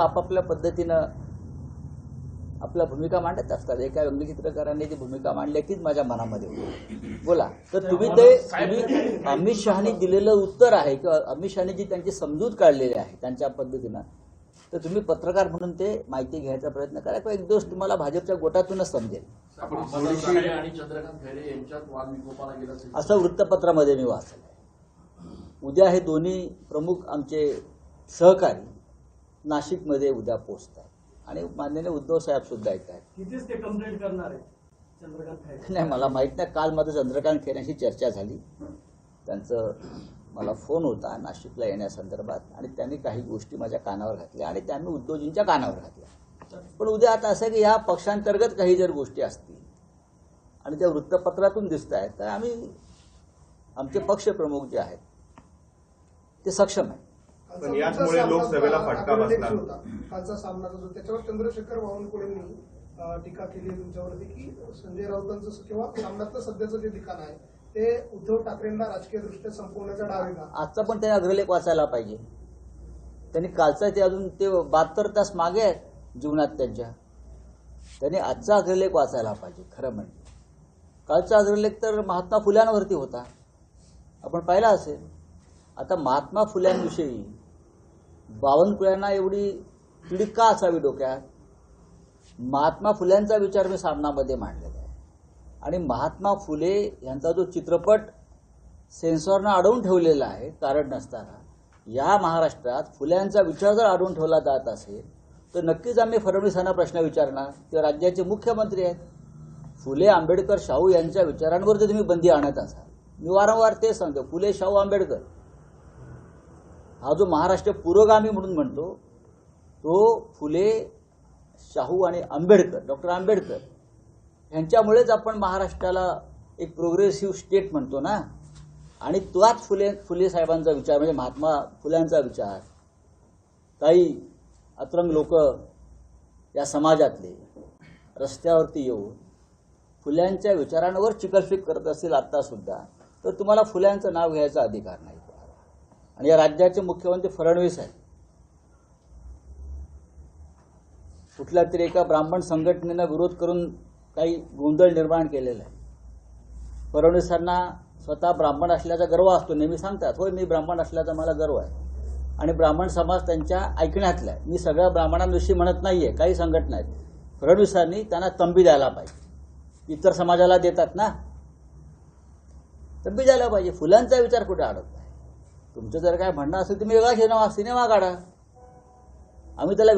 आपापल्या पद्धतीनं आपल्या भूमिका मांडत असतात. एका व्यंगचित्रकाराने ती भूमिका मांडली कीच माझ्या मनामध्ये होती. बोला तर तुम्ही अमित शहानी दिलेलं उत्तर आहे किंवा अमित शहानी जी त्यांची समजूत काढलेली आहे त्यांच्या पद्धतीनं, तर तुम्ही पत्रकार म्हणून ते माहिती घ्यायचा प्रयत्न करा किंवा एक दिवस तुम्हाला भाजपच्या गोटातूनच समजेल. आणि चंद्रकांत खैरे यांच्यात वाद विकोपाला गेला असं वृत्तपत्रामध्ये मी वाचलं. उद्या हे दोन्ही प्रमुख आमचे सहकारी नाशिकमध्ये उद्या पोहोचतात आणि माननीय उद्धव साहेब सुद्धा येत आहेत. कितीच ते कंप्लेंट करणार आहे चंद्रकांत खैरे? नाही, मला माहित नाही. काल माझं चंद्रकांत खैरेंशी चर्चा झाली. त्यांचं मला फोन होता नाशिकला येण्यासंदर्भात आणि त्यांनी काही गोष्टी माझ्या कानावर घातल्या आणि त्यांनी उद्धवजींच्या कानावर घातल्या. पण उद्या आता असं की या पक्षांतर्गत काही जर गोष्टी असतील आणि त्या वृत्तपत्रातून दिसत आहेत तर आम्ही आमचे पक्षप्रमुख जे आहेत ते सक्षम आहे. पण याचमुळे लोकसभेला फटका बसला. कालचा सामना जो त्याच्यावर चंद्रशेखर बावनकुळेंनी टीका केली तुमच्यावरती की संजय राऊतांचं किंवा सामन्यातलं सध्याचं जे ठिकाण आहे ते उद्धव ठाकरेंना राजकीय दृष्ट्या संपवण्याचा डाव आहे का? आजचा पण त्यांनी अग्रलेख वाचायला पाहिजे. त्यांनी कालचा ते अजून ते 72 तास मागे आहेत जीवनात त्यांच्या. त्यांनी आजचा अग्रलेख वाचायला पाहिजे. खरं म्हणजे कालचा अग्रलेख तर महात्मा फुल्यांवरती होता, आपण पाहिला असेल. आता महात्मा फुल्यांविषयी बावनकुळ्यांना एवढी पिढी का असावी डोक्यात? महात्मा फुल्यांचा विचार मी सामनामध्ये मांडलेला आहे आणि महात्मा फुले यांचा जो चित्रपट सेन्सॉरनं अडवून ठेवलेला आहे कारण नसताना, या महाराष्ट्रात फुल्यांचा विचार जर अडवून ठेवला जात असेल तर नक्कीच आम्ही फडणवीसांना प्रश्न विचारणार. ते राज्याचे मुख्यमंत्री आहेत. फुले आंबेडकर शाहू यांच्या विचारांवर जर तुम्ही बंदी आणत असाल, मी वारंवार ते सांगतो, फुले शाहू आंबेडकर हा जो महाराष्ट्र पुरोगामी म्हणून म्हणतो तो फुले शाहू आणि आंबेडकर, डॉक्टर आंबेडकर यांच्यामुळेच आपण महाराष्ट्राला एक प्रोग्रेसिव्ह स्टेट म्हणतो ना. आणि तोच फुले साहेबांचा विचार म्हणजे महात्मा फुल्यांचा विचार काही अतरंग लोक या समाजातले रस्त्यावरती येऊन फुल्यांच्या विचारांवर चिकलफेक करत असतील आत्ता सुद्धा, तर तुम्हाला फुल्यांचं नाव घ्यायचा अधिकार नाही. आणि या राज्याचे मुख्यमंत्री फडणवीस आहेत. कुठल्या तरी एका ब्राह्मण संघटनेनं विरोध करून काही गोंधळ निर्माण केलेला आहे. फडणवीसांना स्वतः ब्राह्मण असल्याचा गर्व असतो. नेहमी सांगतात, होय मी ब्राह्मण असल्याचा मला गर्व आहे आणि ब्राह्मण समाज त्यांच्या ऐकण्यातला आहे. मी सगळ्या ब्राह्मणांविषयी म्हणत नाहीये, काही संघटना आहेत. फडणवीसांनी त्यांना तंबी द्यायला पाहिजे. इतर समाजाला देतात ना, तंबी द्यायला पाहिजे. फुलांचा विचार कुठे अडकला? तुमचं जर काय म्हणणं असेल तुम्ही वेगळा सिनेमा काढा, आम्ही त्याला